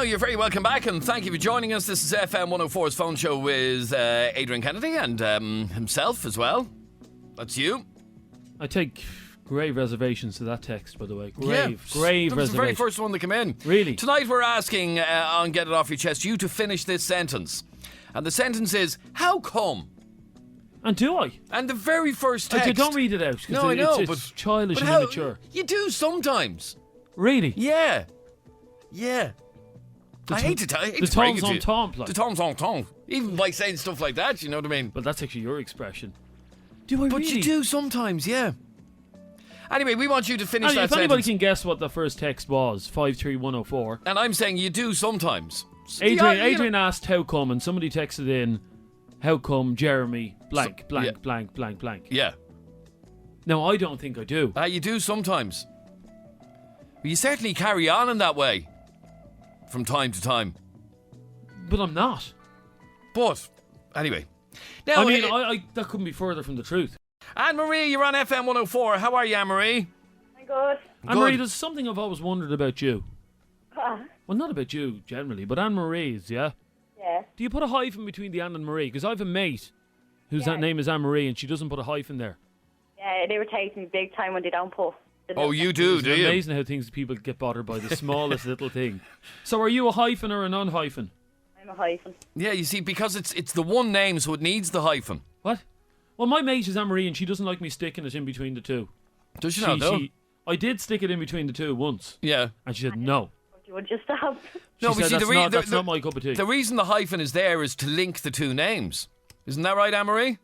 you're very welcome back and thank you for joining us. This is FM104's phone show with Adrian Kennedy and himself as well. That's you. I take grave reservations to that text, by the way. Grave That was reservations. the very first one that came in. Really? Tonight we're asking on Get It Off Your Chest you to finish this sentence. And the sentence is, how come? And do I? And the very first text... Don't read it out. No, I know, it's childish and how, immature. You do sometimes. Really? Yeah. I hate to break it to you. Like. The temps en temps. Even by saying stuff like that, you know what I mean? But that's actually your expression. Do I But really? you do sometimes, yeah. Anyway, we want you to finish that If anybody sentence. can guess what the first text was, 53104. And I'm saying you do sometimes. Adrian asked how come, and somebody texted in, how come Jeremy blank. Yeah. No, I don't think I do. You do sometimes. But you certainly carry on in that way. From time to time. But I'm not. But, anyway. Now, I mean, that couldn't be further from the truth. Anne-Marie, you're on FM104. How are you, Anne-Marie? I'm good. Anne-Marie, there's something I've always wondered about you. Huh? Well, not about you generally, but Anne-Marie's, yeah? Yeah. Do you put a hyphen between the Anne and Marie? Because I have a mate whose Yeah. that name is Anne-Marie and she doesn't put a hyphen there. Yeah, it irritates me big time when they don't put. Oh, you do, do It's you? amazing how people get bothered by the smallest little thing. So are you a hyphen or a non-hyphen? I'm a hyphen. Yeah, you see, because it's the one name, so it needs the hyphen. What? Well, my mate is Anne-Marie and she doesn't like me sticking it in between the two. Does she not, though? I did stick it in between the two once. Yeah. And she said no. Would you stop? She said, that's not my cup of tea. The reason the hyphen is there is to link the two names. Isn't that right, Anne-Marie?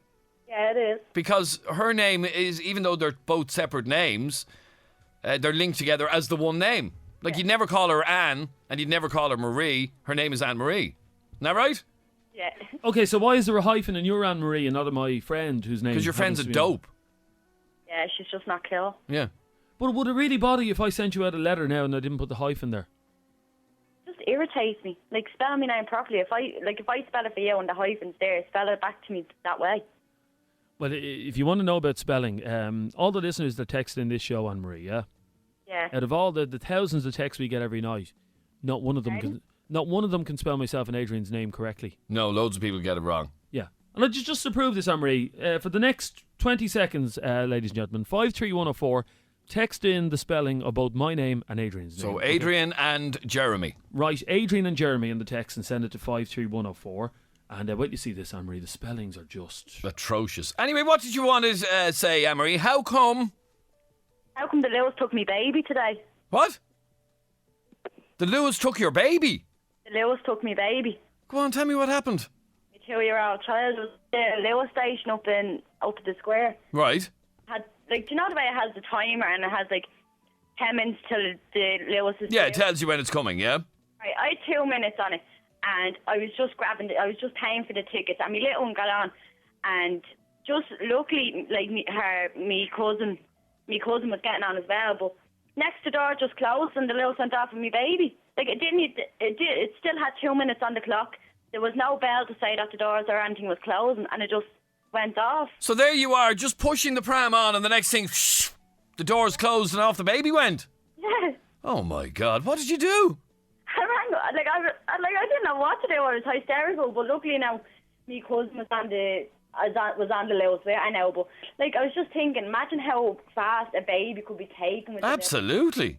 Yeah, it is. Because her name is, even though they're both separate names, they're linked together as the one name. Like, you'd never call her Anne, and you'd never call her Marie. Her name is Anne-Marie. Isn't that right? Yeah. Okay, so why is there a hyphen in your Anne-Marie and not in my friend whose name... Because your friend's a happens to be dope. Yeah, she's just not cool. Yeah. But would it really bother you if I sent you out a letter now and I didn't put the hyphen there? Just irritates me. Like, spell my name properly. If I spell it for you and the hyphen's there, spell it back to me that way. Well, if you want to know about spelling, all the listeners that text in this show, Anne-Marie, yeah? Yeah. Out of all the thousands of texts we get every night, not one of them can spell myself and Adrian's name correctly. No, loads of people get it wrong. Yeah. And just to prove this, Anne-Marie, for the next 20 seconds, ladies and gentlemen, 53104, text in the spelling of both my name and Adrian's name. So Adrian and Jeremy. Right, Adrian and Jeremy in the text and send it to 53104. And wait till you see this, Anne-Marie, the spellings are just... atrocious. Anyway, what did you want to say, Anne-Marie? How come the Lewis took me baby today? What? The Lewis took your baby? The Lewis took me baby. Go on, tell me what happened. My 2-year-old child was at the Lewis station up at the square. Right. Do you know the way it has the timer and it has 10 minutes till the Lewis is Yeah, it due? tells you when it's coming, yeah? Right, I had 2 minutes on it, and I was just paying for the tickets, and my little one got on, and just luckily, me cousin was getting on as well, but next the door just closed and the Lewis went off with my baby. It still had 2 minutes on the clock. There was no bell to say that the doors or anything was closing, and it just went off. So there you are, just pushing the pram on, and the next thing, the doors closed and off the baby went. Yeah. Oh my God, what did you do? I rang, I didn't know what to do. I was hysterical, but luckily now, my cousin was on the Lewis way. I know, but I was just thinking, imagine how fast a baby could be taken. With Absolutely.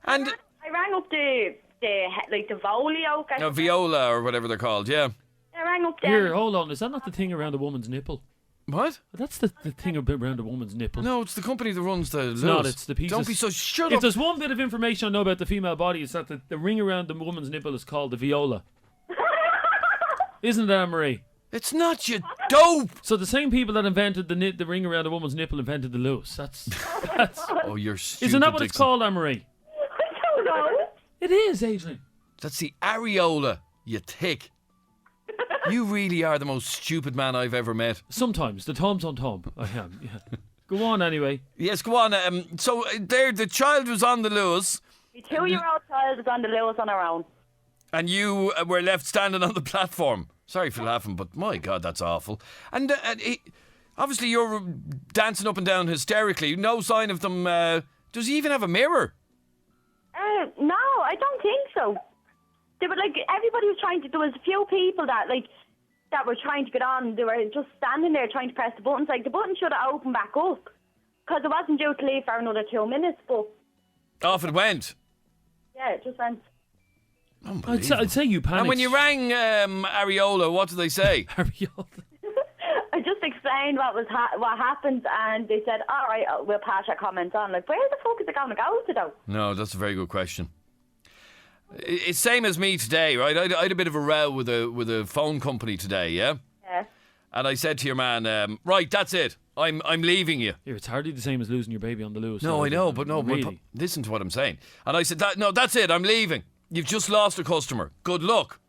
And I rang up the Volio. Viola or whatever they're called, yeah. I rang up there. Here, hold on, is that not the thing around a woman's nipple? What? That's the thing around a woman's nipple. No, it's the company that runs the Lewis. It's not, it's the piece. Don't be so shut If up. there's one bit of information I know about the female body, it's that the ring around the woman's nipple is called the viola. Isn't it, Anne-Marie? It's not, you dope. So the same people that invented the ring around a woman's nipple invented the Lewis. That's Oh, you're stupid, Isn't that what it's Dixon. called, Anne-Marie? I don't know. It is, Adrian. That's the areola, you thick. You really are the most stupid man I've ever met. Sometimes. The Tom's on Tom. I am, yeah. Go on, anyway. Yes, go on. So there, the child was on the Lewis. My 2-year-old child was on the Lewis on her own. And you were left standing on the platform. Sorry for laughing, but my God, that's awful. And obviously you're dancing up and down hysterically. No sign of them. Does he even have a mirror? No, I don't think so. They were like, everybody was trying to, there was a few people that were trying to get on. They were just standing there trying to press the buttons. Like, the button should have opened back up. Because it wasn't due to leave for another 2 minutes, but... Off it went. Yeah, it just went... I'd say you panicked. And when you rang Areola, what did they say? Areola. I just explained what happened, and they said, all right, we'll pass your comments on. Like, where the fuck is it going to go to, though? No, that's a very good question. It's same as me today, right? I had a bit of a row with a phone company today, yeah? Yeah. And I said to your man, right, that's it. I'm leaving you. Here, it's hardly the same as losing your baby on the loose. No, I know, but no, really. listen to what I'm saying. And I said, that's it, I'm leaving. You've just lost a customer. Good luck.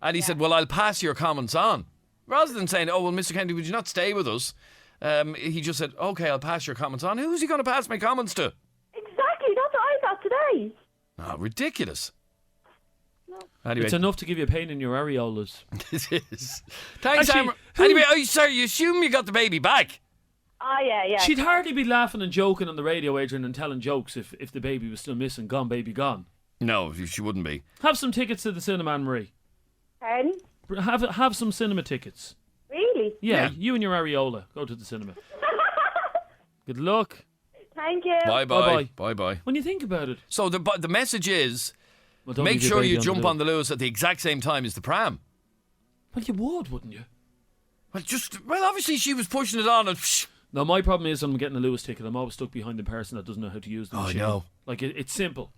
And he said, well, I'll pass your comments on. Rather than saying, oh, well, Mr. Kennedy, would you not stay with us? He just said, okay, I'll pass your comments on. Who's he going to pass my comments to? Exactly, that's what I thought today. Oh, ridiculous. No. Anyway. It's enough to give you a pain in your areolas. It is. Thanks, Actually, Amber. Anyway, sorry, you assume you got the baby back? Oh, yeah. She'd hardly be laughing and joking on the radio, Adrian, and telling jokes if the baby was still missing. Gone, baby, gone. No, she wouldn't be. Have some tickets to the cinema, Anne-Marie. Pardon? Have some cinema tickets. Really? Yeah. You and your areola go to the cinema. Good luck. Thank you. Bye-bye. Bye-bye. When you think about it. So the message is, Well, don't make leave your sure baby you jump the on the Lewis at the exact same time as the pram. Well, you would, wouldn't you? Well, obviously she was pushing it on and... No, my problem is when I'm getting a Lewis ticket, I'm always stuck behind the person that doesn't know how to use the Oh, I machine. know. Like, it's simple.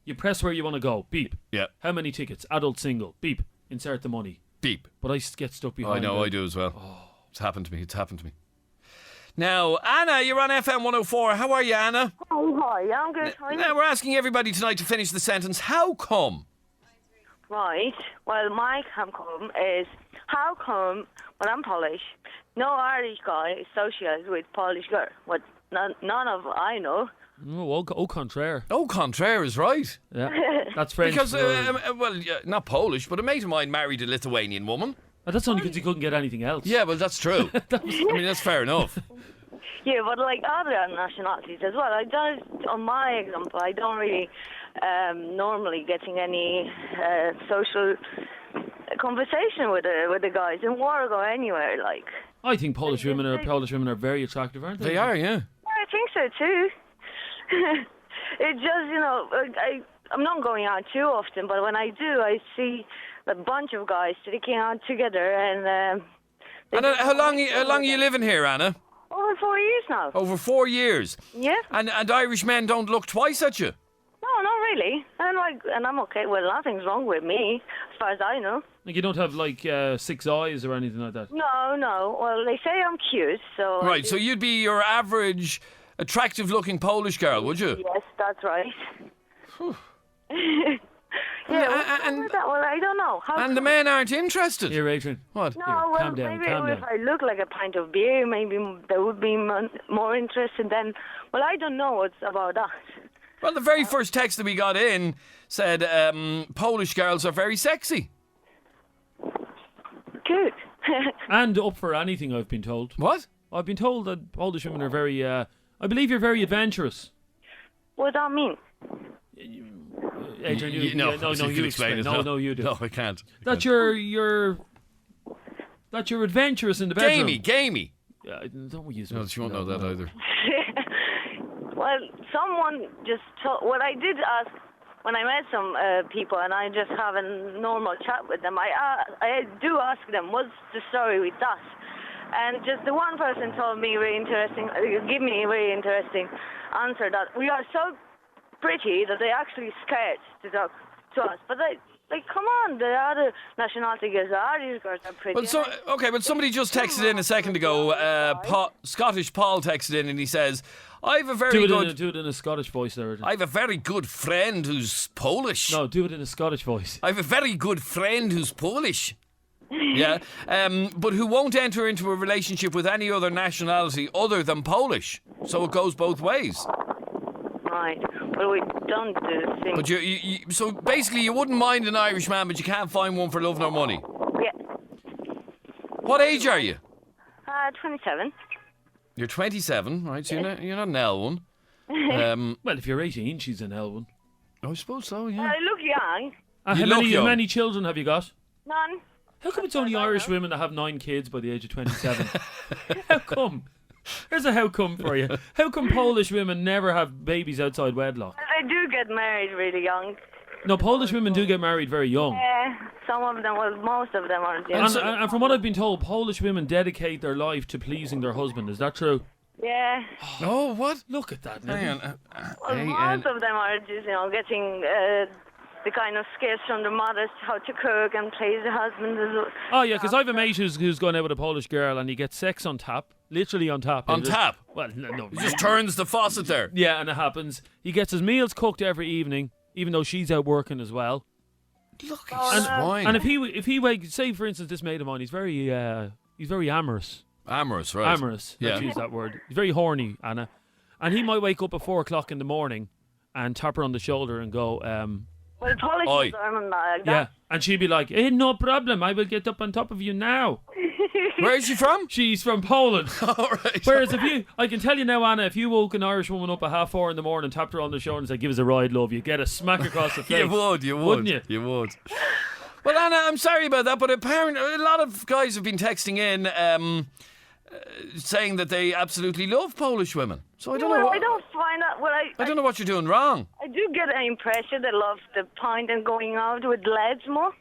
You press where you want to go. Beep. Yeah. How many tickets? Adult single. Beep. Insert the money. Beep. But I get stuck behind. I know, the- I do as well. It's happened to me. Now, Anna, you're on FM104. How are you, Anna? Oh, hi, I'm good. How are you? Now, we're asking everybody tonight to finish the sentence. How come? Right. Well, my come is, how come when I'm Polish, no Irish guy is associated with Polish girl? What? None of I know. Oh, au contraire. Au contraire is right. Yeah. That's French. Because, for- well, not Polish, but a mate of mine married a Lithuanian woman. that's only because he couldn't get anything else. Yeah, well, that's true. I mean, that's fair enough. Yeah, but like other nationalities as well. I don't. On my example, I don't really normally getting any social conversation with the guys in work or anywhere. Like, I think Polish women are very attractive, aren't they? They are, yeah. I think so too. It just, I'm not going out too often, but when I do, I see a bunch of guys sticking out together. And how long are you living here, Anna? over 4 years now. Over 4 years. Yeah. And Irish men don't look twice at you? No, not really. And I'm okay. Well, nothing's wrong with me, as far as I know. Like you don't have like 6 eyes or anything like that. No. Well, they say I'm cute, so. Right, so you'd be your average attractive-looking Polish girl, would you? Yes, that's right. And Well, I don't know. the men aren't interested. Here, Adrian. What? No, Here, well, calm down, maybe calm if down. I look like a pint of beer, maybe they would be more interested then. Well, I don't know what's about that. Well, the very first text that we got in said Polish girls are very sexy. Good. And up for anything, I've been told. What? I've been told that Polish women are very. I believe you're very adventurous. What does that mean? Adrian, No, you explain it. No, you do. No, I can't. That you're adventurous in the bedroom. Gamey. Don't use No, she won't know that either. Well, someone just told. Well, I did ask when I met some people, and I just have a normal chat with them. I do ask them, what's the story with that? And just the one person told me give me a very interesting answer that we are so pretty that they're actually scared to talk to us. But come on, the other nationality girls, the Irish girls are pretty. Well, but somebody just texted in a second ago. Scottish Paul texted in and he says, "I have a very good." Do it in a Scottish voice, there. I have a very good friend who's Polish. No, do it in a Scottish voice. I have a very good friend who's Polish. Yeah, but who won't enter into a relationship with any other nationality other than Polish. So it goes both ways. Right. Well, we don't do things. But so basically you wouldn't mind an Irish man, but you can't find one for love nor money. Yeah. What age are you? 27. You're 27, right? So you're not an L one. Well, if you're 18, she's an L one. I suppose so, yeah. I look young. You how look young. many children have you got? None. How come it's only Irish women that have 9 kids by the age of 27? How come? Here's a how come for you. How come Polish women never have babies outside wedlock? They do get married really young. No, Polish women do get married very young. Yeah, some of them, well, most of them are. And from what I've been told, Polish women dedicate their life to pleasing their husband. Is that true? Yeah. Oh, what? Look at that. Now. Hang on. Well, most of them are just, getting the kind of skills from their mothers, how to cook and please the husband. Oh, yeah, because I have a mate who's going out with a Polish girl and he gets sex on tap. Literally on tap. On tap? Well, no. He just turns the faucet there. Yeah, and it happens. He gets his meals cooked every evening, even though she's out working as well. Look, he's swine. And if he wakes, say for instance, this mate of mine, he's very amorous. Amorous, right? Amorous. Yeah. Let's use that word. He's very horny, Anna, and he might wake up at 4 o'clock in the morning and tap her on the shoulder and go, Well, Polish Oi. are not like yeah, that. and she'd be like, no problem, I will get up on top of you now. Where is she from? She's from Poland. All right. Whereas I can tell you now, Anna, if you woke an Irish woman up at 4:30 in the morning, tapped her on the shoulder and said, "Give us a ride, love," you get a smack across the face. You would, Wouldn't you? You would. Well, Anna, I'm sorry about that, but apparently a lot of guys have been texting in saying that they absolutely love Polish women. So I don't know. I don't find that. Well, I don't know what you're doing wrong. I do get an impression they love the pint and going out with lads more.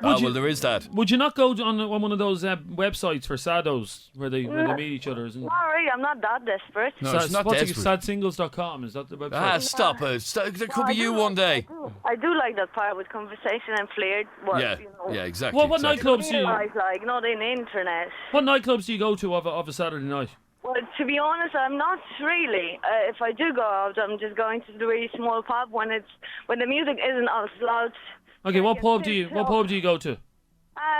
Well, there is that. Would you not go on one of those websites for sados where they meet each other? Isn't Sorry, I'm not that desperate. No, it's not what's it, desperate. sadsingles.com, is that the website? Stop it. There could be you one day. I do like that part with conversation and flirt. Well, Yeah, you know, exactly. What exactly. nightclubs do you? like not in the internet. What nightclubs do you go to of a Saturday night? Well, to be honest, I'm not really. If I do go out, I'm just going to the really small pub when the music isn't as loud. Okay, what pub do you go to?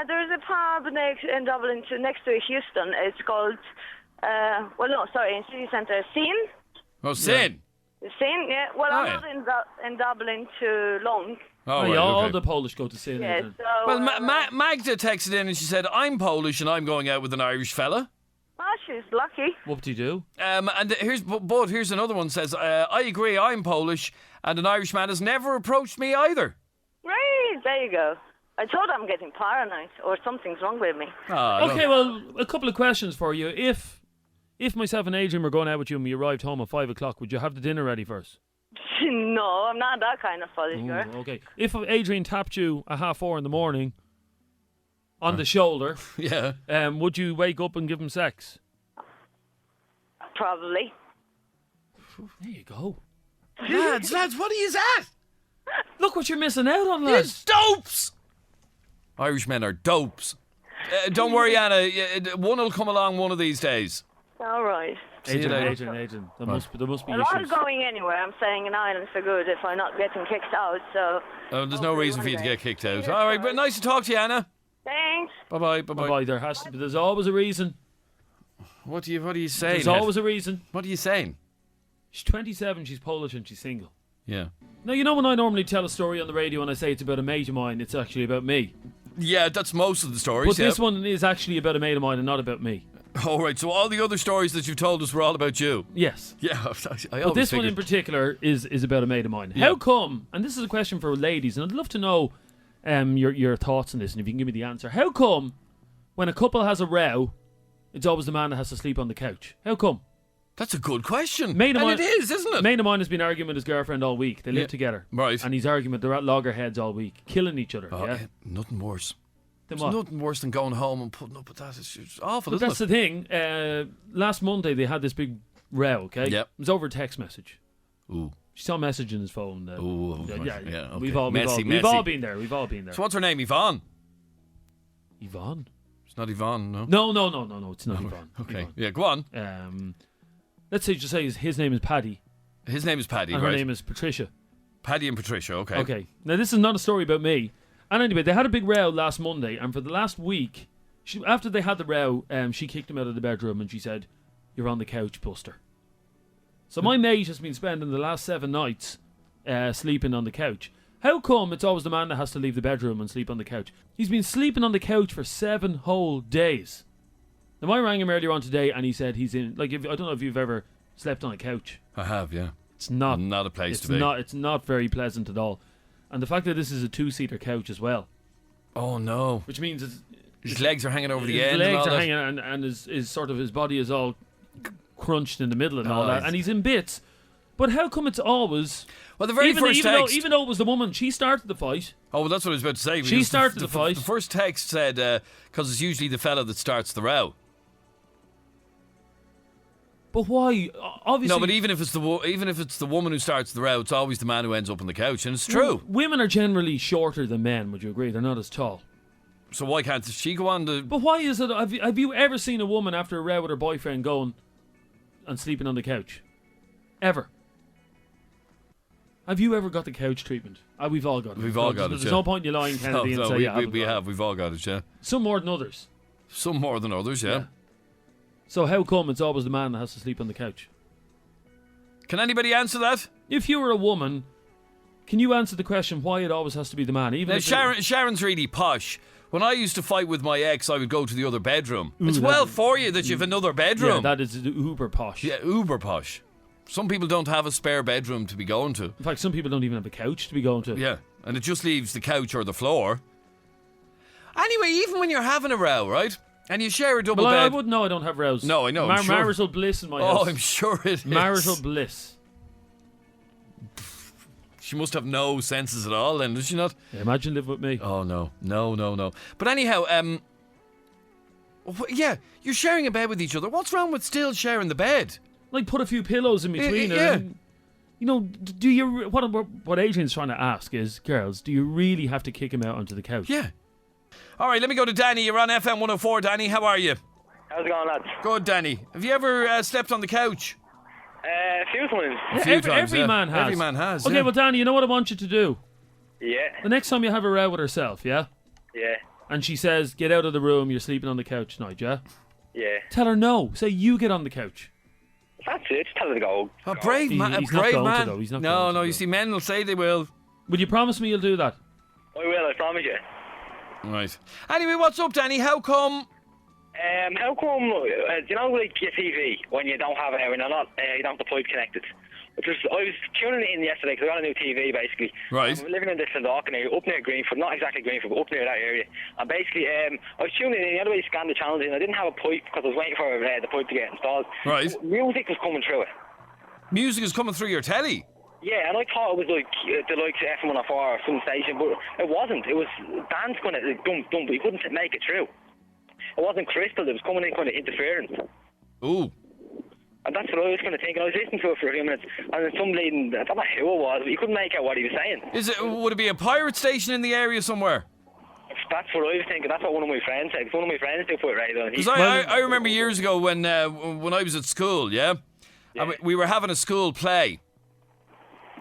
There's a pub in Dublin, next to Houston. It's called, in city centre, Scene. Oh, Sin. Scene, yeah. Well, Oh, I'm yeah. not in Dublin too long. Oh, Yeah, right, all okay. the Polish go to sin. Yeah, isn't it? so... Well, Magda texted in and she said, "I'm Polish and I'm going out with an Irish fella." she's lucky. Whoop-de-doo. And here's another one says, "I agree, I'm Polish and an Irish man has never approached me either." Right, there you go. I thought I'm getting paranoid or something's wrong with me. Okay, well, a couple of questions for you. If myself and Adrian were going out with you and we arrived home at 5 o'clock, would you have the dinner ready first? No, I'm not that kind of Polish girl. Okay. If Adrian tapped you at 4:30 in the morning on the shoulder, Yeah. would you wake up and give him sex? Probably. There you go. Lads, what are you at? Look what you're missing out on, You're lads. dopes. Irish men are dopes. Don't worry, Anna. One will come along one of these days. All right. See you later. Adrian. There must be I'm not issues. going anywhere. I'm staying in Ireland for good if I'm not getting kicked out, so... There's no reason for you to get kicked out. All right, but nice to talk to you, Anna. Thanks. Bye-bye. Bye-bye. There's always a reason. What are you saying? There's always a reason. What are you saying? She's 27, she's Polish and she's single. Yeah. Now, you know when I normally tell a story on the radio and I say it's about a mate of mine, it's actually about me. Yeah, that's most of the stories. But this one is actually about a mate of mine and not about me. All right, so all the other stories that you've told us were all about you. Yes. Yeah, I But this one in particular is about a mate of mine. Yeah. How come, and this is a question for ladies, and I'd love to know your thoughts on this, and if you can give me the answer. How come when a couple has a row, it's always the man that has to sleep on the couch? How come? That's a good question. Mate of and mine- it is, isn't it? Mate of mine has been arguing with his girlfriend all week. They live together. Right. And he's arguing, they're at loggerheads all week, killing each other. Oh, yeah. nothing worse. Then There's what? nothing worse than going home and putting up with that. It's just awful, But isn't that's it? the thing. Last Monday they had this big row. Okay. Yep. It was over a text message. Ooh. She saw a message in his phone. Ooh. Yeah. Okay. We've all Messy. been there. We've all been there. So what's her name? Yvonne? Yvonne? It's not Yvonne, no? No. It's not Yvonne. Okay. Yvonne. Yeah, go on. Let's just say his name is Paddy His name is Paddy, and right? her name is Patricia. Paddy and Patricia, okay. Okay. Now this is not a story about me. And anyway, they had a big row last Monday, and for the last week, after they had the row, she kicked him out of the bedroom and she said, "You're on the couch, Buster." So my mate has been spending the last 7 nights sleeping on the couch. How come it's always the man that has to leave the bedroom and sleep on the couch? He's been sleeping on the couch for 7 whole days. Now I rang him earlier on today and he said he's in, I don't know if you've ever slept on a couch. I have, yeah. It's not Not a place to be. It's not very pleasant at all. And the fact that this is a 2-seater couch as well, Oh no. which means His legs are hanging over the his end. and legs all are that. hanging and his sort of his body is all crunched in the middle and all Oh, that, it's- and he's in bits. But how come it's always... Well, the very first text. Even though it was the woman, she started the fight. Oh, well, that's what I was about to say. She because started the fight. The first text said, because it's usually the fella that starts the row. But why? Obviously... No, but even if it's the woman who starts the row, it's always the man who ends up on the couch, and it's true. Women are generally shorter than men, would you agree? They're not as tall. So why can't she go on the... But why is it... Have you ever seen a woman after a row with her boyfriend going and sleeping on the couch? Ever? Have you ever got the couch treatment? We've all got it. We've all got it, There's yeah. no point in you lying, Kennedy, and say, we have. We've all got it, yeah. Some more than others. Some more than others, yeah. So how come it's always the man that has to sleep on the couch? Can anybody answer that? If you were a woman, can you answer the question why it always has to be the man? Even Now, if Sharon's really posh. When I used to fight with my ex, I would go to the other bedroom. It's that well is- for you that you've another bedroom. Yeah, that is uber posh. Yeah, uber posh. Some people don't have a spare bedroom to be going to. In fact, some people don't even have a couch to be going to. Yeah, and it just leaves the couch or the floor. Anyway, even when you're having a row, right? And you share a double Well, I bed. wouldn't know. I don't have rows. No, I know, I'm sure. Marital bliss in my house. Oh, I'm sure it is. Marital bliss. She must have no senses at all then, does she not? Yeah, imagine living with me. Oh, no. But anyhow, yeah, you're sharing a bed with each other. What's wrong with still sharing the bed? Like, put a few pillows in between her. yeah. And, you know, do you... What Adrian's trying to ask is, girls, do you really have to kick him out onto the couch? Yeah. All right, let me go to Danny. You're on FM104. Danny, how are you? How's it going, lads? Good, Danny. Have you ever slept on the couch? A few times. A few times, every yeah. man has. Every man has, Okay, yeah. well, Danny, you know what I want you to do? Yeah. The next time you have a row with herself, yeah? Yeah. And she says, get out of the room, you're sleeping on the couch tonight, yeah? Yeah. Tell her no. Say you get on the couch. That's it. Just tell her to go. A brave man. A He's not brave going to, man. though. He's not No, going to, you though. see, men will say they will. Will you promise me you'll do that? I will, I promise you. Right. Anyway, what's up, Danny? How come? How come, do you know, like your TV, when you don't have it, when you're not, you don't have the pipe connected? I was tuning in yesterday because I got a new TV, basically. Right. I'm living in this Dundalk area, up near Greenford, not exactly Greenford, but up near that area. And basically, I was tuning in, the other way to scan the channels in, I didn't have a pipe because I was waiting for the pipe to get installed. Right. But music was coming through it. Music is coming through your telly. Yeah, and I thought it was like the likes of FM104 or some station, but it wasn't. It was bands kind of dump, but you couldn't make it through. It wasn't crystal, it was coming in kind of interference. Ooh. And that's what I was kind of thinking. I was listening to it for a few minutes, and then some lady, I don't know who it was, but you couldn't make out what he was saying. Would it be a pirate station in the area somewhere? That's what I was thinking. That's what one of my friends said. 'Cause one of my friends did put it right on. Because I remember years ago when I was at school, yeah? And we were having a school play.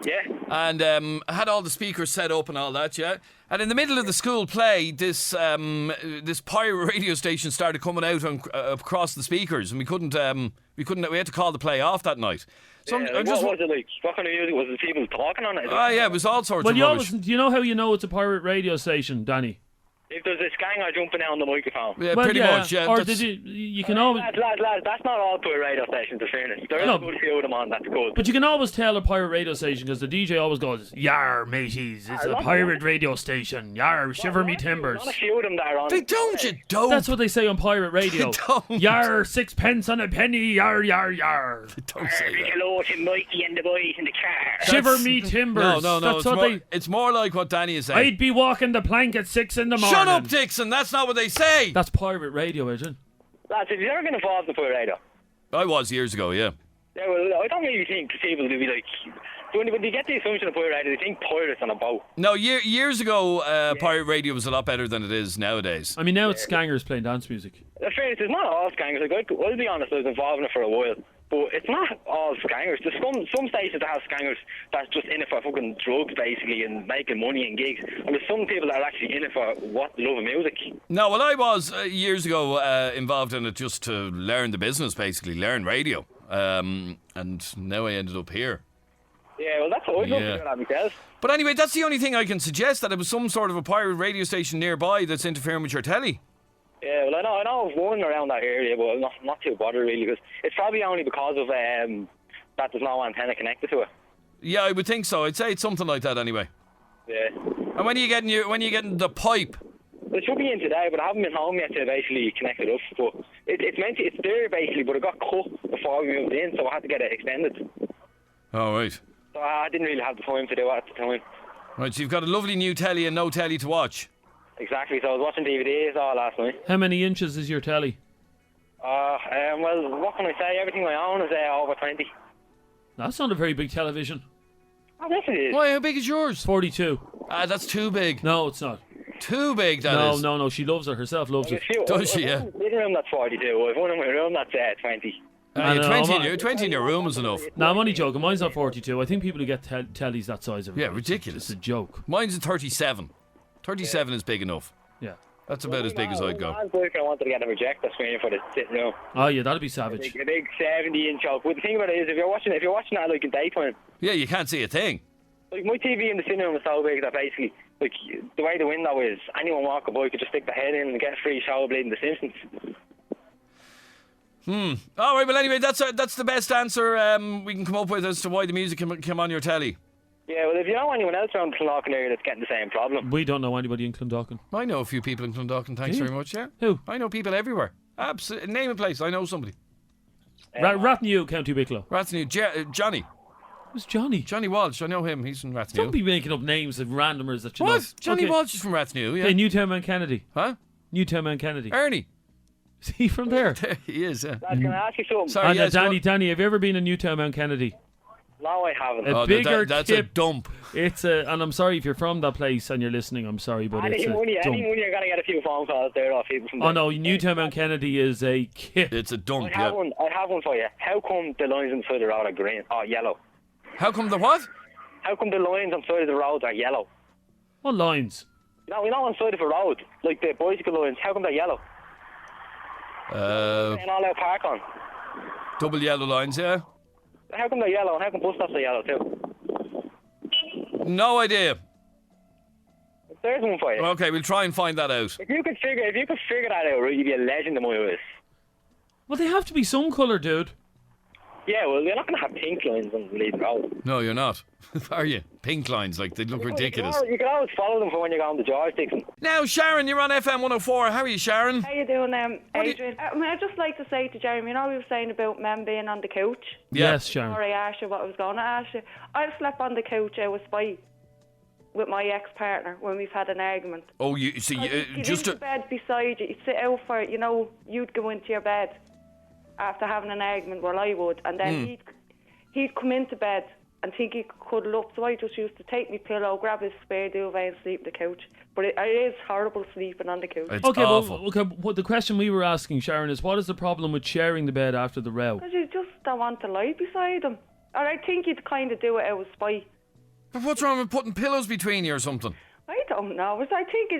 Yeah. And had all the speakers set up and all that, yeah. And in the middle of the school play, this pirate radio station started coming out across the speakers, and we had to call the play off that night. So What was it like? What kind of music was it? People talking on it? Yeah, it was all sorts Well, of you rubbish. always, do you know how you know it's a pirate radio station, Danny? If there's a scanger jumping out on the microphone. Yeah, Well, pretty much, yeah. Or that's- did you can always... Lads, that's not all pirate radio stations, in fairness. There is No. a good few of them on, that's good. But you can always tell a pirate radio station because the DJ always goes, "Yar, mateys, it's a pirate radio station. Yar, shiver me timbers." Not a few of them that are on. They don't, you don't. That's what they say on pirate radio. They don't. Yar, 6 pence on a penny. Yar, yar, yar. Don't say that. Hello to Mikey and the boys in the car. Shiver me timbers. No. That's It's what it's more like what Danny is saying. I'd be walking the plank at 6 in the morning. Shut up, Dixon. That's not what they say. That's pirate radio, Adrian. Lads, have you ever been involved in pirate radio? I was years ago, yeah. Yeah, well, I don't really think people would be like... When you get the assumption of pirate radio, they think pirates on a boat. No, years ago, pirate radio was a lot better than it is nowadays. I mean, now it's Skangers playing dance music. In fairness, it's not all skangers. Like, I'll be honest, I was involved in it for a while. But it's not all skangers. There's some stations that have skangers that's just in it for fucking drugs, basically, and making money and gigs. And there's some people that are actually in it for love of music. No, well, I was years ago involved in it just to learn the business, basically, learn radio. And now I ended up here. Yeah, well, that's what I'd love to Yeah. do that myself. But anyway, that's the only thing I can suggest, that it was some sort of a pirate radio station nearby that's interfering with your telly. Yeah, well, I know of one around that area, but I'm not too bothered really, because it's probably only because of that there's no antenna connected to it. Yeah, I would think so. I'd say it's something like that anyway. Yeah. And when are you getting the pipe? Well, it should be in today, but I haven't been home yet to basically connect it up. But it's there basically, but it got cut before we moved in, so I had to get it extended. Oh, right. So I didn't really have the time to do it at the time. Right, so you've got a lovely new telly and no telly to watch. Exactly, so I was watching DVDs all last night. How many inches is your telly? Well, what can I say? Everything I own is over 20. That's not a very big television. Oh, yes it is. Why, how big is yours? 42. That's too big. No, it's not. Too big, that is. No, she loves it. Herself loves it. Does she, yeah? I've one room that's 42. I've one in my room that's 20. You're 20 in your room is enough. No, I'm only joking. Mine's not 42. I think people who get tellies that size are ridiculous. It's a joke. Mine's a 37. 37 is big enough. Yeah. That's about as big as I'd go. My boyfriend wanted to get a projector screen for the sitting room. Oh yeah, that'd be savage. A big 70-inch oak. But the thing about it is, if you're watching that like in daytime, Yeah, you can't see a thing. like my TV in the sitting room is so big that basically, like the way the window is, anyone walking by could just stick their head in and get a free shower bleeding The Simpsons. All right, well anyway, that's the best answer we can come up with as to why the music came on your telly. Yeah, well, if you know anyone else around the Clondalkin area that's getting the same problem. We don't know anybody in Clondalkin. I know a few people in Clondalkin, thanks Do you? very much, yeah. Who? I know people everywhere. Absolutely. Name a place, I know somebody. Rathnew, County Wicklow. Rathnew, Johnny. Who's Johnny? Johnny Walsh, I know him, he's from Rathnew. Don't be making up names of randomers that you know. What? Johnny Okay. Walsh is from Rathnew, yeah. Hey, Newtown Man Kennedy. Huh? Newtown Man Kennedy. Ernie. Is he from there? There he is, yeah. Lads, can I ask you something? Sorry, And yes, Danny, have you ever been in Newtown Man Kennedy? No, I haven't. A bigger that's tip. a dump. And I'm sorry if you're from that place and you're listening, I'm sorry, but it's Any a money, dump. you're going to get a few phone calls there off people from Oh there. no, Newtown Man Kennedy is a kip. It's a dump, I yeah. have one for you. How come the lines on the side of the road are green or yellow? How come the what? How come the lines on the side of the road are yellow? What lines? No, we're not on the side of a road, like the bicycle lines. How come they're yellow? And all out park on. Double yellow lines, yeah. How come they're yellow and how come bus stops are yellow too? No idea. There's one for you. Okay, we'll try and find that out. If you could figure that out, right, you'd be a legend in my eyes. Well, they have to be some colour, dude. Yeah, well, you're not going to have pink lines on the lead road. No, you're not. Are you? Pink lines, like, they look ridiculous. You can always follow them for when you're going to George Dixon. Now, Sharon, you're on FM104. How are you, Sharon? How you doing, What do you- Adrian? I'd just like to say to Jeremy, you know we were saying about men being on the couch? Yeah. Yes, Sharon. Sorry, I asked you what I was going to ask you. I've slept on the couch out with Spy with my ex-partner when we've had an argument. Oh, you see, You'd just into bed beside you, you'd sit out for it, you'd go into your bed after having an argument, well I would, and then he'd come into bed and think he could cuddle up, so I just used to take my pillow, grab his spare duvet and sleep on the couch. But it is horrible sleeping on the couch. It's Okay, awful. well, what the question we were asking, Sharon, is what is the problem with sharing the bed after the row? Because you just don't want to lie beside him. Or I think you'd kind of do it out of spite. But what's wrong with putting pillows between you or something? I don't know. I think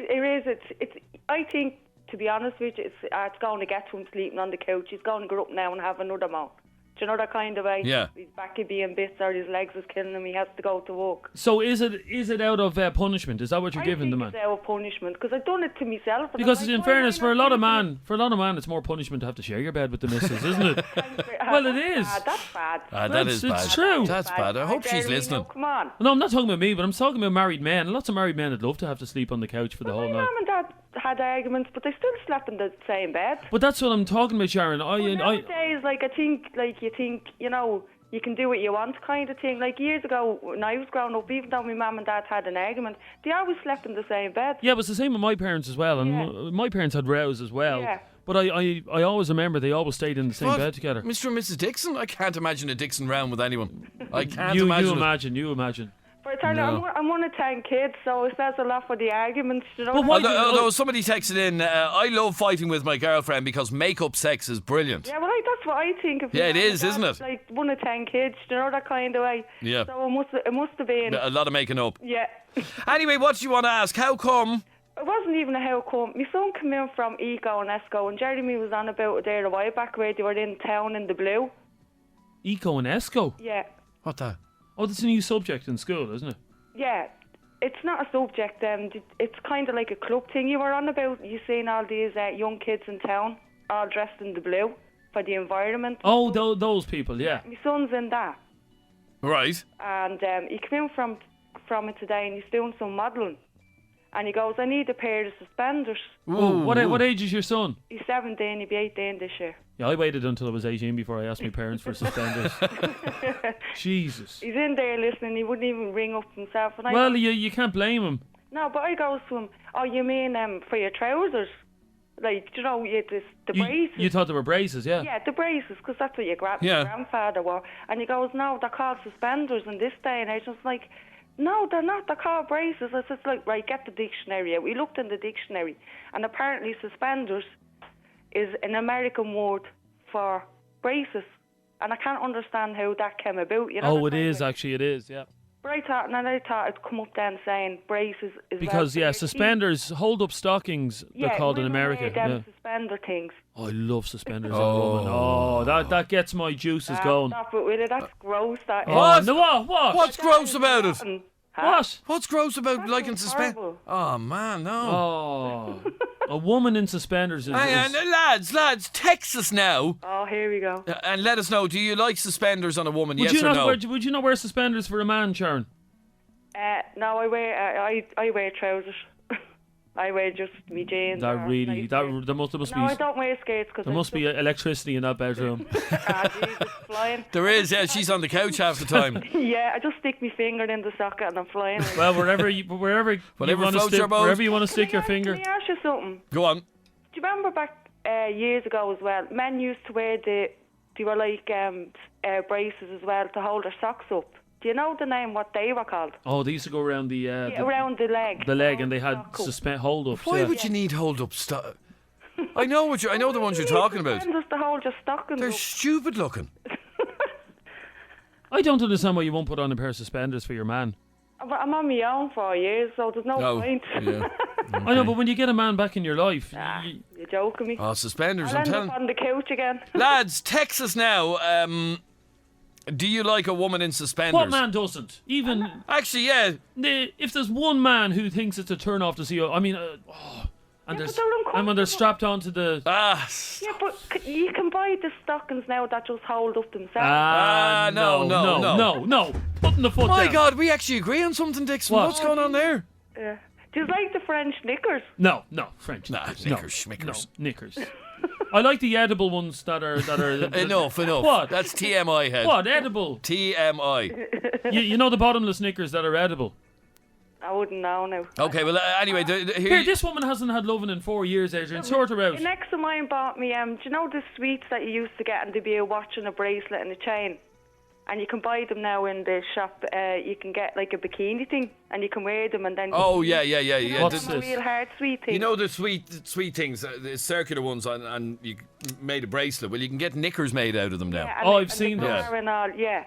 I think, to be honest with you, it's going to get to him sleeping on the couch. He's going to go up now and have another one. Do you know that kind of way? Yeah. His back would be in bits or his legs is killing him. He has to go to work. So is it out of punishment? Is that what you're giving the man? I think it's out of punishment because I've done it to myself. and Because I'm in like, fairness, why for a not lot of sleep man, it's more punishment to have to share your bed with the missus, isn't it? with him? Well, it is. That's bad. That is bad. It's true. That's bad. I hope she's Jeremy, listening. no, come on. No, I'm not talking about me, but I'm talking about married men. Lots of married men would love to have to sleep on the couch for the My whole night. mum and dad had arguments, but they still slept in the same bed. But that's what I'm talking about, Sharon. Nowadays, you think, you can do what you want kind of thing. Like years ago, when I was growing up, even though my mum and dad had an argument, they always slept in the same bed. Yeah, it was the same with my parents as well, and Yeah. my parents had rows as well. Yeah. But I always remember they always stayed in the same What? bed together. Mr. and Mrs. Dixon? I can't imagine a Dixon round with anyone. I can't You imagine it. imagine. But I tell you, I'm one of 10 kids, so it says a lot for the arguments. You know But why do- Although somebody texted in, I love fighting with my girlfriend because make-up sex is brilliant. Yeah, well, that's what I think of. Yeah, it my is, dad, isn't it? Like one of 10 kids, you know, that kind of way. Yeah. So it must have been. A lot of making up. Yeah. Anyway, what do you want to ask? How come? It wasn't even a how come. My son came in from Eco and Esco, and Jeremy was on about it there a while back where they were in town in the blue. Eco and Esco. Yeah. What the? Oh, that's a new subject in school, isn't it? Yeah. It's not a subject. It's kind of like a club thing you were on about. You seen all these young kids in town all dressed in the blue for the environment. Oh, those people, yeah. My son's in that. Right. And he came in from from it today, and he's doing some modelling. And he goes, I need a pair of suspenders. Oh, what age is your son? He's 17, he'll be 18 this year. Yeah, I waited until I was 18 before I asked my parents for suspenders. Jesus. He's in there listening, he wouldn't even ring up himself. And Well, you can't blame him. No, but I goes to him, oh, you mean for your trousers? Like, you know, the braces. You thought they were braces, yeah? Yeah, the braces, because that's what your grandfather wore. And he goes, no, they're called suspenders in this day and age. And it's like, no, they're not. They're called braces. I said, like, right, get the dictionary out. We looked in the dictionary, and apparently suspenders is an American word for braces. And I can't understand how that came about. You know it is, actually, it is, yeah. But I thought it'd come up then saying braces is because, suspenders, hold-up stockings, they're called in America. Yeah, suspender things. Oh, I love suspenders on a woman. Oh, that gets my juices going. Stop it with it. That's gross. That what? No, what? What's gross about it? What? What's gross about liking suspenders? Oh, man, no. Oh, a woman in suspenders is... Lads, text us now. Oh, here we go. And let us know, do you like suspenders on a woman, would yes or no? Would you not wear suspenders for a man, Sharon? No, I wear trousers. I wear just me jeans. There must be. No, I don't wear skates because there must be electricity in that bedroom. Jesus, flying. There is, yeah. She's on the couch half the time. Yeah, I just stick my finger in the socket and I'm flying. Well, wherever you want to stick your finger. Can I ask you something? Go on. Do you remember back years ago as well? Men used to wear they were like braces as well to hold their socks up. Do you know the name, what they were called? Oh, they used to go around around the leg. The leg, and they had hold-ups. Why would you need hold-up stuff? I know the ones you're talking about. Just to hold your stockings They're up. stupid looking. I don't understand why you won't put on a pair of suspenders for your man. But I'm on my own for years, so there's no point. Yeah. Okay. I know, but when you get a man back in your life... You're joking me. Oh, suspenders, I'll I'm end telling up on the couch again. Lads, text us now. Do you like a woman in suspenders? What man doesn't? Even... Actually, yeah. If there's one man who thinks it's a turn off to see... I mean... and when they're strapped onto the... Yeah, but you can buy the stockings now that just hold up themselves. No. Putting the foot down. My God, we actually agree on something, Dixon. What's going on there? Yeah. Do you like the French knickers? No, French. Knickers. Knickers. I like the edible ones that are enough. What? That's TMI head. What edible? TMI. you know the bottomless Knickers that are edible. I wouldn't know now. Okay, well, anyway, here, this woman hasn't had loving in 4 years, Adrian. Sort her out. The next of mine bought me, do you know the sweets that you used to get and there'd be a watch and a bracelet and a chain? And you can buy them now in the shop. You can get like a bikini thing and you can wear them and then... Oh, yeah. What's this? Real hard sweet thing. You know the sweet things, the circular ones, and you made a bracelet. Well, you can get knickers made out of them now. Yeah, I've seen that. And all, yeah.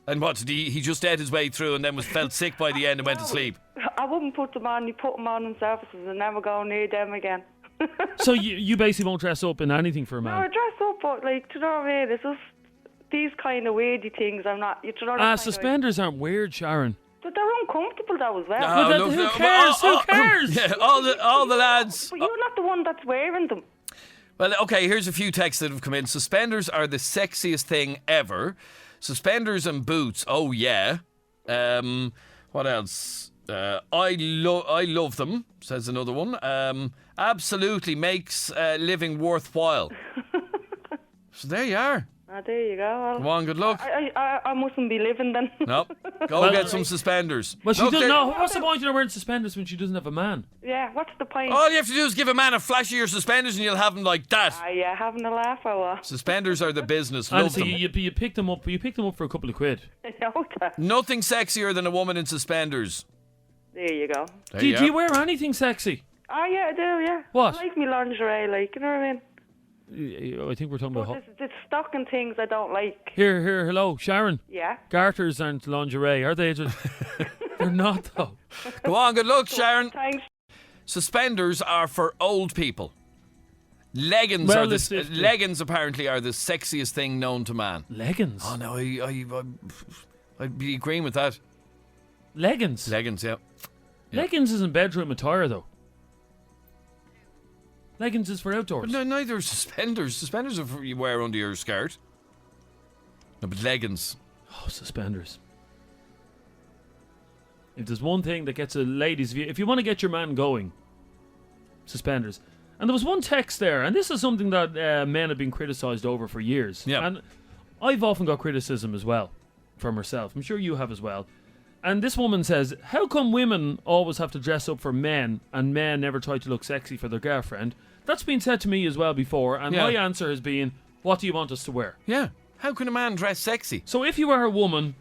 And what, did he just ate his way through and then felt sick by the end and went to sleep? I wouldn't put them on. You put them on himself and never go near them again. So you basically won't dress up in anything for a man? No, I dress up, but like, do you know what I mean? It's just these kind of weirdy things. I'm not. You know suspenders aren't weird, Sharon. But they're uncomfortable though as well. Who cares? Who cares? Yeah, all the lads. But you're not the one that's wearing them. Well, okay, here's a few texts that have come in. Suspenders are the sexiest thing ever. Suspenders and boots, oh yeah. What else? I love them, says another one. Absolutely makes living worthwhile. So there you are. There you go. Come on, good luck. I mustn't be living then. No, go get some suspenders. Well, she doesn't know. What's the point of wearing suspenders when she doesn't have a man? Yeah, what's the point? All you have to do is give a man a flash of your suspenders and you'll have them like that. Yeah, having a laugh or what? Suspenders are the business. Love Honestly, them. you picked them up. You picked them up for a couple of quid. Nothing sexier than a woman in suspenders. There you go. Do you wear anything sexy? Oh yeah, I do. Yeah. What? I like me lingerie, like, you know what I mean. I think we're talking about... There's stocking things I don't like. Here, hello, Sharon. Yeah? Garters aren't lingerie, are they? They're not, though. Go on, good luck, Sharon. Thanks. Suspenders are for old people. Leggings apparently are the sexiest thing known to man. Leggings? Oh no, I'd be agreeing with that. Leggings? Leggings, yeah. Leggings isn't bedroom attire, though. Leggings is for outdoors. But no, neither are suspenders. Suspenders are for you wear under your skirt. No, but leggings. Oh, suspenders. If there's one thing that gets a lady's view, if you want to get your man going, suspenders. And there was one text there, and this is something that men have been criticised over for years. Yeah. And I've often got criticism as well from herself. I'm sure you have as well. And this woman says, how come women always have to dress up for men and men never try to look sexy for their girlfriend? That's been said to me as well before, and my answer has been, what do you want us to wear? Yeah. How can a man dress sexy? So if you are a woman,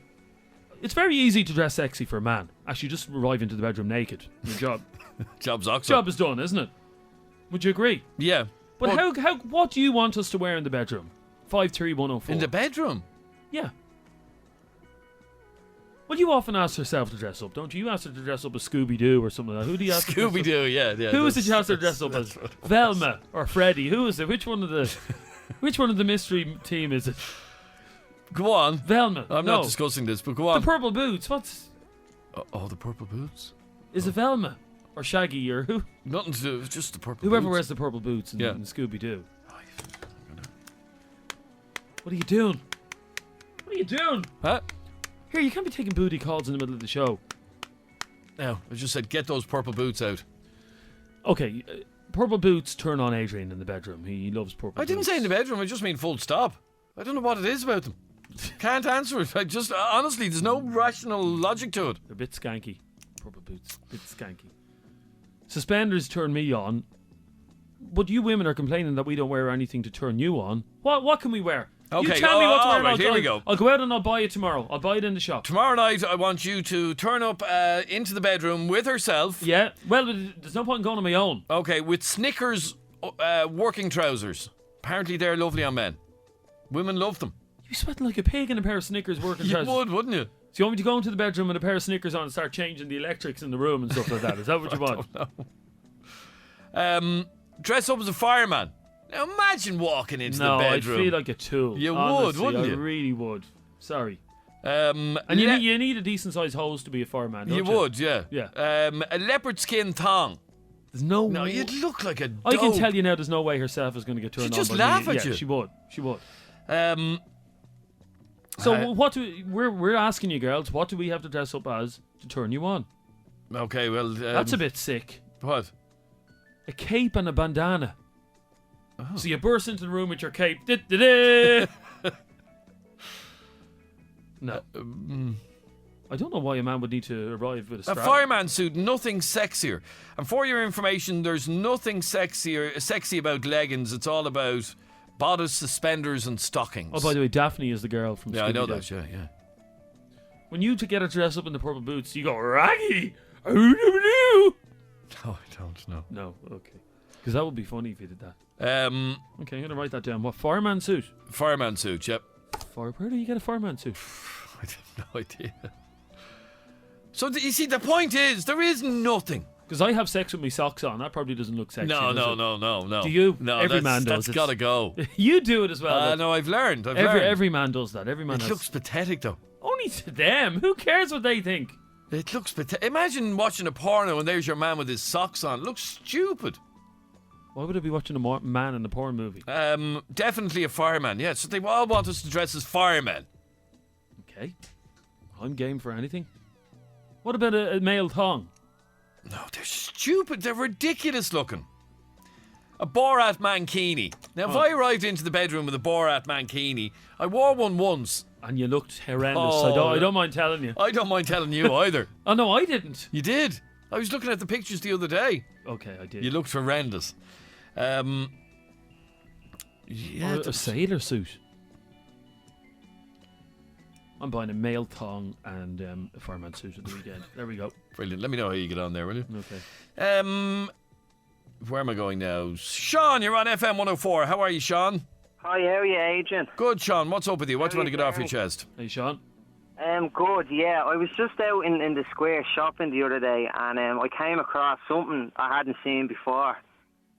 it's very easy to dress sexy for a man. Actually, just arrive into the bedroom naked. Your job. Job's oxo. Job is done, isn't it? Would you agree? Yeah. But what do you want us to wear in the bedroom? 53104. In the bedroom? Yeah. Well, you often ask yourself to dress up, don't you? You ask her to dress up as Scooby-Doo or something like that. Who do you ask? Scooby-Doo, yeah. Who is it you ask her to dress up as? Velma or Freddy? Who is it? Which one of the mystery team is it? Go on. Velma. I'm not discussing this, but go on. The purple boots. What's... Oh, the purple boots? Is it Velma? Or Shaggy or who? Nothing to do. It's just the purple Whoever boots. wears the purple boots in Scooby-Doo. What are you doing? What are you doing? Huh? Here, you can't be taking booty calls in the middle of the show. No, I just said get those purple boots out. Okay, purple boots turn on Adrian in the bedroom. He loves purple boots. I didn't say in the bedroom, I just mean full stop. I don't know what it is about them. Can't answer it. I just, honestly, there's no rational logic to it. They're a bit skanky. Purple boots, a bit skanky. Suspenders turn me on. But you women are complaining that we don't wear anything to turn you on. What can we wear? Okay, you tell me what to wear. right, here we go. I'll go out and I'll buy it tomorrow. I'll buy it in the shop. Tomorrow night, I want you to turn up into the bedroom with herself. Yeah, well, there's no point in going on my own. Okay, with Snickers working trousers. Apparently they're lovely on men. Women love them. You're sweating like a pig in a pair of Snickers working trousers. You would, wouldn't you? So you want me to go into the bedroom with a pair of Snickers on and start changing the electrics in the room and stuff like that? Is that what you want? I don't know. Dress up as a fireman. Now imagine walking into the bedroom. No, I'd feel like a tool. You Honestly, would, wouldn't you? I really would. Sorry. And you need a decent sized hose to be a fireman, don't you? You would, yeah. Yeah. A leopard skin thong. There's no... No, you'd look like a dope. I can tell you now there's no way herself is going to get turned on. She'd just by laugh me. at you. She would. She would. So we're asking you girls, what do we have to dress up as to turn you on? Okay, well... That's a bit sick. What? A cape and a bandana. Oh. So you burst into the room with your cape. No. I don't know why a man would need to arrive with a strap. A fireman suit, nothing sexier. And for your information, there's nothing sexy about leggings. It's all about bodice, suspenders and stockings. Oh, by the way, Daphne is the girl from Yeah, I know Scooby-Doo. that, yeah. When you get her dressed up in the purple boots, you go, Raggy! No, I don't know. No, okay. Because that would be funny if you did that. Okay, I'm going to write that down. What, fireman suit? Fireman suit, yep. Where do you get a fireman suit? I have no idea. So, you see, the point is, there is nothing. Because I have sex with my socks on. That probably doesn't look sexy. No. Do you? No, every man does. That's got to go. You do it as well. No, I've learned. Every man does that. Every man It looks pathetic, though. Only to them. Who cares what they think? It looks pathetic. Imagine watching a porno and there's your man with his socks on. It looks stupid. Why would I be watching a man in a porn movie? Definitely a fireman, yeah. So they all want us to dress as firemen. Okay. I'm game for anything. What about a male thong? No, they're stupid. They're ridiculous looking. A Borat mankini. Now, if I arrived into the bedroom with a Borat mankini, I wore one once. And you looked horrendous. Oh, I don't mind telling you. I don't mind telling you either. Oh, no, I didn't. You did. I was looking at the pictures the other day. Okay, I did. You looked horrendous. Yeah, a sailor suit. I'm buying a male thong and a fireman suit at the weekend. There we go. Brilliant. Let me know how you get on there, will you? Okay. Where am I going now? Sean, you're on FM104. How are you, Sean? Hi, how are you, Adrian? Good, Sean. What's up with you? What do you want to get off your chest? Hey, Sean. Good, yeah. I was just out in the square shopping the other day, and I came across something I hadn't seen before.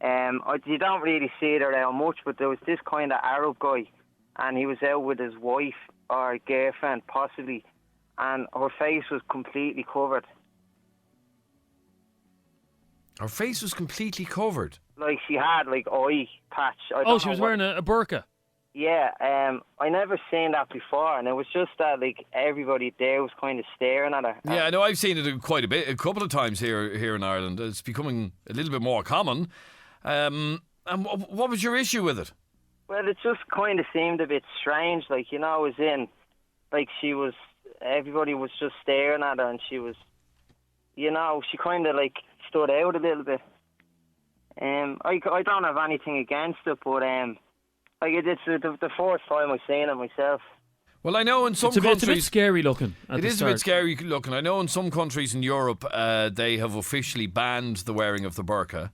You don't really see it around much, but there was this kind of Arab guy, and he was out with his wife or girlfriend, possibly, and her face was completely covered. Her face was completely covered? Like, she had, eye patch. She was wearing a burqa. Yeah, I never seen that before, and it was just that like everybody there was kind of staring at her. Yeah, I know. I've seen it quite a couple of times here in Ireland. It's becoming a little bit more common. And what was your issue with it? Well, it just kind of seemed a bit strange, like, you know, as in, like, everybody was just staring at her, and she was, you know, she kind of, like, stood out a little bit. I don't have anything against it, but, like, it's the first time I've seen it myself. Well, I know in some countries... It's a bit scary looking. It is a bit scary looking. I know in some countries in Europe, they have officially banned the wearing of the burqa.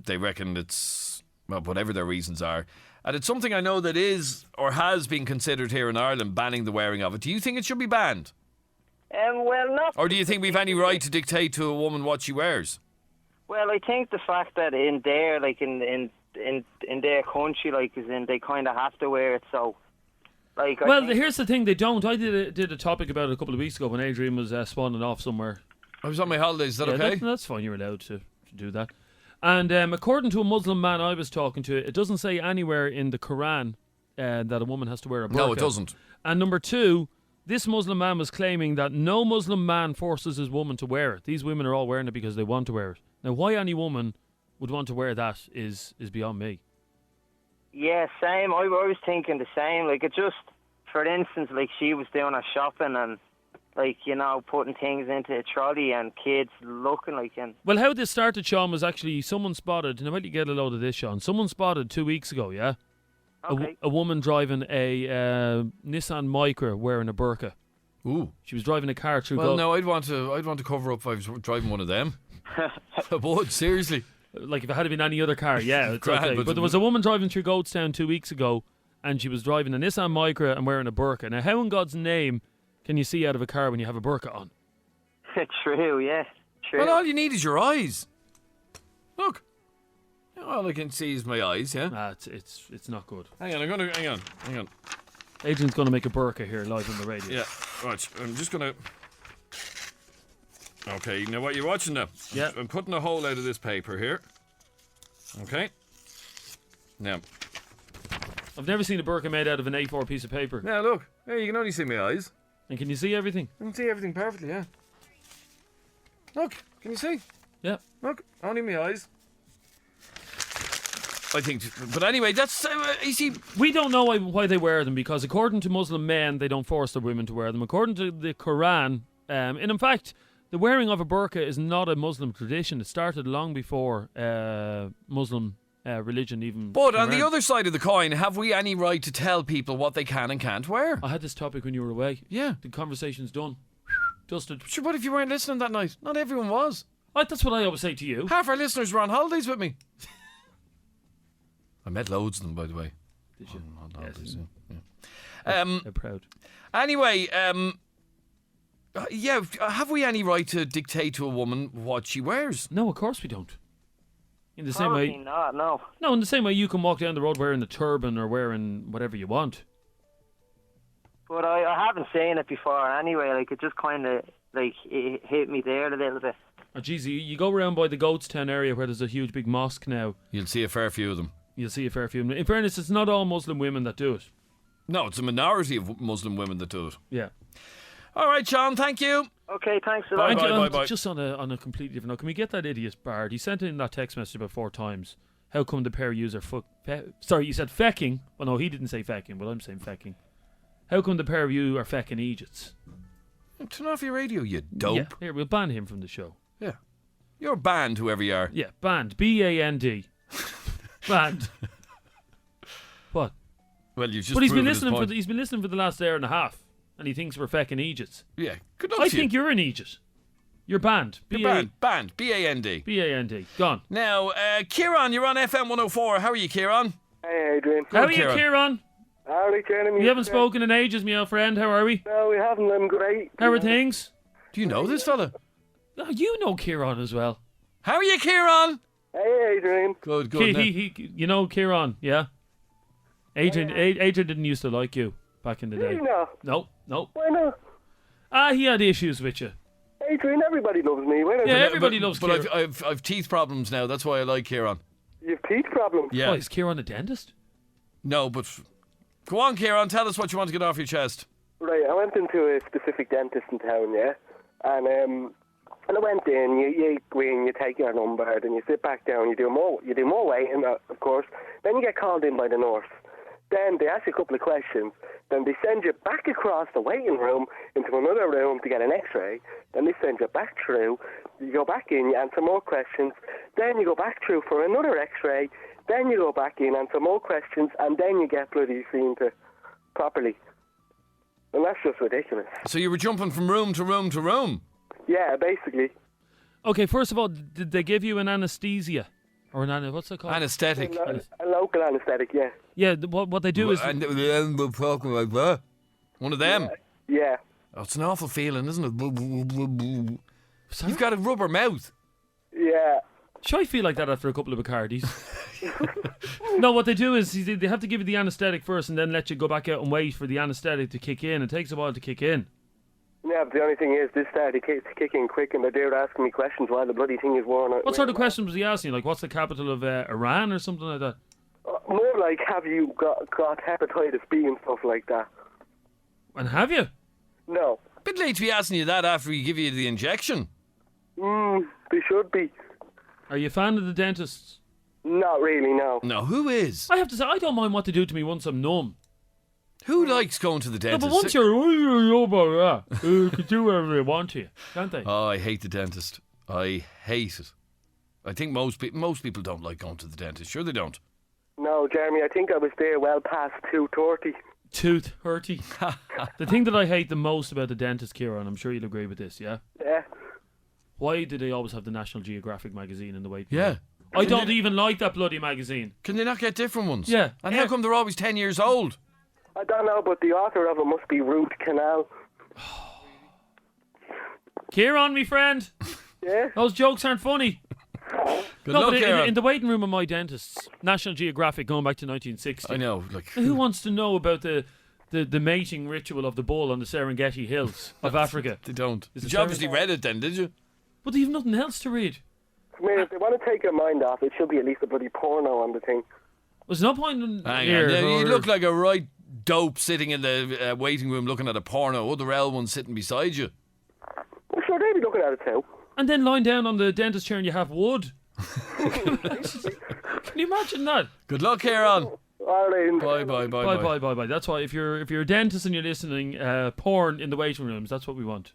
They reckon it's, well, whatever their reasons are. And it's something I know that is or has been considered here in Ireland, banning the wearing of it. Do you think it should be banned? Well, not... Or do you think we've any right to dictate to a woman what she wears? Well, I think the fact that in there, like, in their country, like, as in they kind of have to wear it, so... Like, here's the thing, they don't. I did a topic about it a couple of weeks ago when Adrian was spawning off somewhere. I was on my holidays, is that okay? That's fine, you're allowed to do that. And according to a Muslim man I was talking to, it doesn't say anywhere in the Quran that a woman has to wear a burqa. No, it doesn't. And number two, this Muslim man was claiming that no Muslim man forces his woman to wear it. These women are all wearing it because they want to wear it. Now, why any woman would want to wear that is beyond me. Yeah, same. I was thinking the same. Like, it just, for instance, like, she was doing her shopping and, like, you know, putting things into a trolley and kids looking like... Well, how this started, Sean, was actually someone spotted, and I might get a load of this, Sean. Someone spotted 2 weeks ago, yeah? Okay. A woman driving a Nissan Micra wearing a burqa. Ooh. She was driving a car through... Well, no, I'd want to cover up if I was driving one of them. I would, seriously. Like, if it had been any other car, yeah, it's Grand, okay. But there was a woman driving through Goatstown 2 weeks ago, and she was driving a Nissan Micra and wearing a burqa. Now, how in God's name can you see out of a car when you have a burqa on? True, yeah. True. Well, all you need is your eyes. Look. All I can see is my eyes, yeah? It's not good. Hang on. Adrian's going to make a burqa here live on the radio. Yeah, watch. I'm just going to... Okay, now what you're watching now? Yeah. I'm putting a hole out of this paper here. Okay. Now. I've never seen a burqa made out of an A4 piece of paper. Now look. Hey, you can only see my eyes. And can you see everything? I can see everything perfectly, yeah. Look, can you see? Yeah. Look, only my eyes. I think, but anyway, that's, you see... We don't know why they wear them, because according to Muslim men, they don't force their women to wear them. According to the Quran, and in fact... The wearing of a burqa is not a Muslim tradition. It started long before Muslim religion even... But on the other side of the coin, have we any right to tell people what they can and can't wear? I had this topic when you were away. Yeah. The conversation's done. Dusted. Sure, what if you weren't listening that night? Not everyone was. That's what I always say to you. Half our listeners were on holidays with me. I met loads of them, by the way. Did you? On holidays, yes. yeah. I'm proud. Anyway, yeah, have we any right to dictate to a woman what she wears? No, of course we don't. In the same way... not, no. No, in the same way you can walk down the road wearing a turban or wearing whatever you want. But I haven't seen it before anyway. Like, it just kind of, like, it hit me there a little bit. Oh, geez, you go around by the Goatstown area where there's a huge big mosque now. You'll see a fair few of them. You'll see a fair few. In fairness, it's not all Muslim women that do it. No, it's a minority of Muslim women that do it. Yeah. All right, Sean, thank you. Okay, thanks a lot. Bye. Just on a completely different note, can we get that idiot Bard? He sent in that text message about 4 times. How come the pair of yous are sorry, you said fecking. Well, no, he didn't say fecking, but I'm saying fecking. How come the pair of you are fecking Egypts? Turn off your radio, you dope. Yeah, here, we'll ban him from the show. Yeah. You're banned, whoever you are. Yeah, banned. B-A-N-D. Banned. What? Well, you've just But he's been listening for the last hour and a half. And he thinks we're fecking Egypt. Yeah, good luck I to you. think you're in Egypt. You're banned. You're banned. B-A-N-D. B-A-N-D. Gone. Now, Kieran, you're on FM104. How are you, Kieran? Hey, Adrian. How are you, Kieran? Howdy, Kieran. We haven't spoken in ages, my old friend. How are we? No, we haven't. I'm great. How are things? Do you know this fella? Oh, you know Kieran as well. How are you, Kieran? Hey, Adrian. Good. You know Kieran, yeah? Adrian didn't used to like you back in the day. No. No. Why not? He had issues with you. Adrian, everybody loves me. Why not? Yeah, everybody loves Kieran. But I've teeth problems now. That's why I like Kieran. You have teeth problems? Yeah. Oh, is Kieran a dentist? No, but go on, Kieran. Tell us what you want to get off your chest. Right, I went into a specific dentist in town, yeah? And I went in, you go in, you take your number, then you sit back down, you do more waiting, of course. Then you get called in by the nurse. Then they ask you a couple of questions. Then they send you back across the waiting room into another room to get an x-ray. Then they send you back through. You go back in, you answer more questions. Then you go back through for another x-ray. Then you go back in, answer more questions, and then you get bloody seen to properly. And that's just ridiculous. So you were jumping from room to room to room? Yeah, basically. Okay, first of all, did they give you an anesthesia? Or what's it called? Anaesthetic. A local anaesthetic, yeah. Yeah, what they do is... And one of them? Yeah. Oh, it's an awful feeling, isn't it? Sorry? You've got a rubber mouth. Yeah. Should I feel like that after a couple of Bacardis? No, what they do is they have to give you the anaesthetic first and then let you go back out and wait for the anaesthetic to kick in. It takes a while to kick in. Yeah, but the only thing is, this started to kick in quick, and they're asking me questions while the bloody thing is worn out. What sort of questions was he asking you? Like, what's the capital of Iran or something like that? More like, have you got hepatitis B and stuff like that? And have you? No. Bit late to be asking you that after we give you the injection. They should be. Are you a fan of the dentists? Not really, no. No, who is? I have to say, I don't mind what they do to me once I'm numb. Who likes going to the No, dentist? but once you're about that, you can do whatever they want to you, can't they? Oh, I hate the dentist. I hate it. I think most people don't like going to the dentist. Sure they don't. No, Jeremy, I think I was there well past 2:30. 2:30. The thing that I hate the most about the dentist, Kieran, I'm sure you'll agree with this, yeah? Yeah. Why do they always have the National Geographic magazine in the waiting Yeah. room? I don't even like that bloody magazine. Can they not get different ones? Yeah. And how come they're always 10 years old? I don't know, but the author of it must be Root Canal. Kieran, me friend. Yeah? Those jokes aren't funny. Good No, luck, but Kieran. in the waiting room of my dentist's, National Geographic going back to 1960. I know. Like, Who wants to know about the mating ritual of the bull on the Serengeti hills of Africa? they don't. Is it You obviously read it then, did you? But they have nothing else to read. I mean, if they want to take your mind off, it should be at least a bloody porno on the thing. There's no point in Hang here. on. Yeah, you look like a right dope sitting in the waiting room looking at a porno. Other L one sitting beside you. Well, sure, they'd be looking at it too. And then lying down on the dentist chair and you have wood. Can you imagine that? Good luck, Kieran. All right. Bye. Bye. That's why if you're a dentist and you're listening, porn in the waiting rooms, that's what we want.